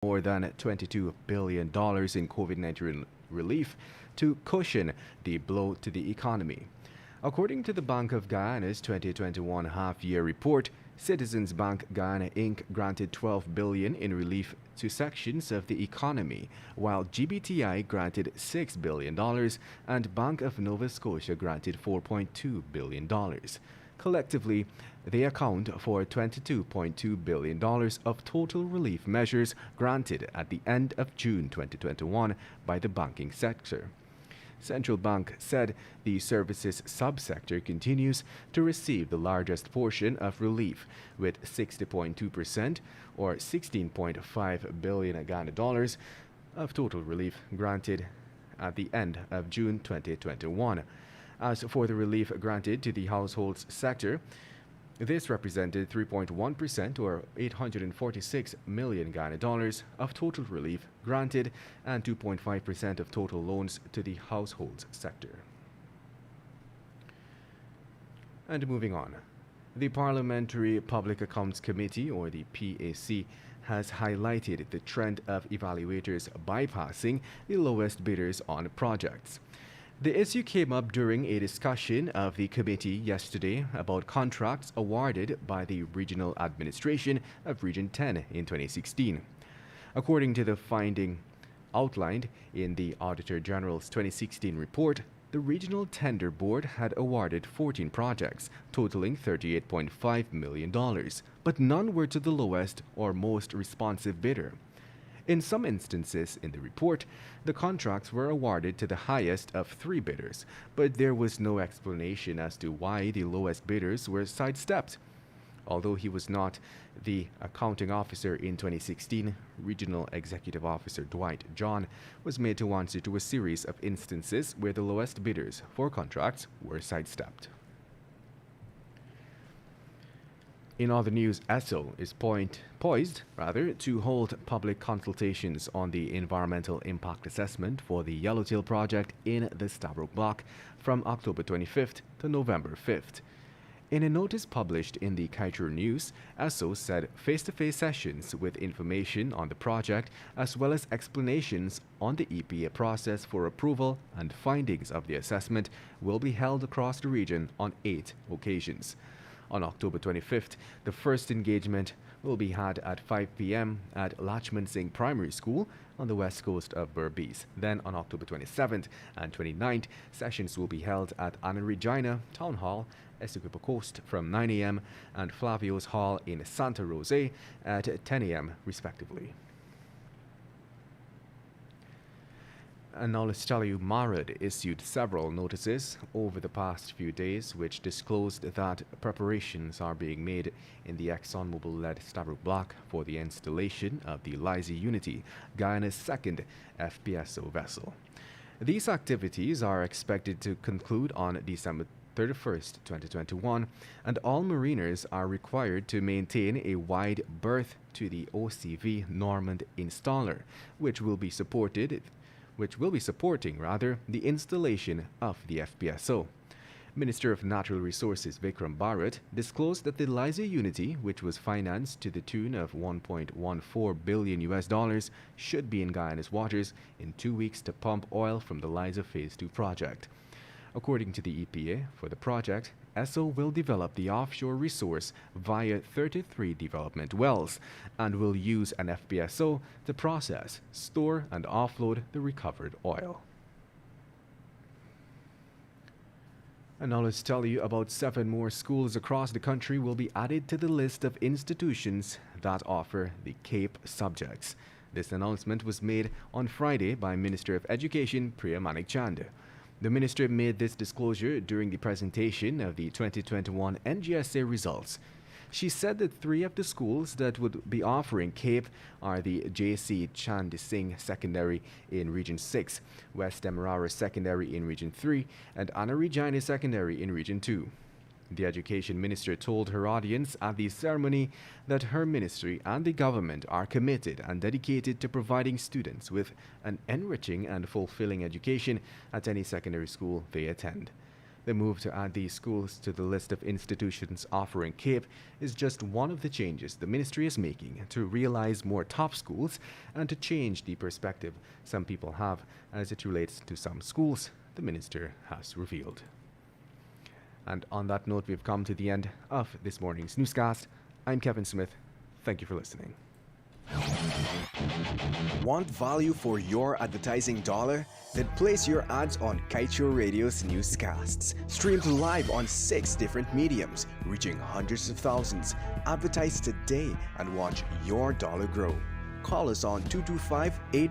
more than $22 billion in COVID-19 relief to cushion the blow to the economy. According to the Bank of Guyana's 2021 half-year report, Citizens Bank Guyana Inc. granted $12 billion in relief to sections of the economy, while GBTI granted $6 billion and Bank of Nova Scotia granted $4.2 billion. Collectively, they account for $22.2 billion of total relief measures granted at the end of June 2021 by the banking sector. Central Bank said the services subsector continues to receive the largest portion of relief, with 60.2% or 16.5 billion Ghana dollars of total relief granted at the end of June 2021. As for the relief granted to the households sector, this represented 3.1% or 846 million Ghana dollars of total relief granted and 2.5% of total loans to the households sector. And moving on, the Parliamentary Public Accounts Committee, or the PAC, has highlighted the trend of evaluators bypassing the lowest bidders on projects. The issue came up during a discussion of the committee yesterday about contracts awarded by the Regional Administration of Region 10 in 2016. According to the finding outlined in the Auditor General's 2016 report, the Regional Tender Board had awarded 14 projects totaling $38.5 million, but none were to the lowest or most responsive bidder. In some instances in the report, the contracts were awarded to the highest of 3 bidders, but there was no explanation as to why the lowest bidders were sidestepped. Although he was not the accounting officer in 2016, Regional Executive Officer Dwight John was made to answer to a series of instances where the lowest bidders for contracts were sidestepped. In other news, ESSO is poised to hold public consultations on the environmental impact assessment for the Yellowtail project in the Stabroek Block from October 25th to November 5th. In a notice published in the Kaieteur News, ESSO said face-to-face sessions with information on the project as well as explanations on the EPA process for approval and findings of the assessment will be held across the region on 8 occasions. On October 25th, the first engagement will be had at 5 p.m. at Lachman Singh Primary School on the west coast of Berbice. Then on October 27th and 29th, sessions will be held at Anna Regina Town Hall, Essequibo Coast from 9 a.m. and Flavio's Hall in Santa Rosa at 10 a.m. respectively. And now let's tell you, MARAD issued several notices over the past few days which disclosed that preparations are being made in the ExxonMobil-led Stabroek Block for the installation of the Liza Unity, Guyana's second FPSO vessel. These activities are expected to conclude on December 31st, 2021, and all mariners are required to maintain a wide berth to the OCV Normand installer, which will be supporting the installation of the FPSO. Minister of Natural Resources Vikram Bharat disclosed that the Liza Unity, which was financed to the tune of $1.14 billion, should be in Guyana's waters in 2 weeks to pump oil from the Liza Phase 2 project. According to the EPA, for the project, ESSO will develop the offshore resource via 33 development wells and will use an FPSO to process, store, and offload the recovered oil. And now let's tell you about 7 more schools across the country will be added to the list of institutions that offer the CAPE subjects. This announcement was made on Friday by Minister of Education Priya Manikchand. The minister made this disclosure during the presentation of the 2021 NGSA results. She said that 3 of the schools that would be offering CAPE are the J.C. Chand Singh Secondary in Region 6, West Demerara Secondary in Region 3, and Anna Regina Secondary in Region 2. The education minister told her audience at the ceremony that her ministry and the government are committed and dedicated to providing students with an enriching and fulfilling education at any secondary school they attend. The move to add these schools to the list of institutions offering CAPE is just one of the changes the ministry is making to realize more top schools and to change the perspective some people have as it relates to some schools, the minister has revealed. And on that note, we've come to the end of this morning's newscast. I'm Kevin Smith. Thank you for listening. Want value for your advertising dollar? Then place your ads on Kaieteur Radio's newscasts. Streamed live on 6 different mediums, reaching hundreds of thousands. Advertise today and watch your dollar grow. Call us on 225-8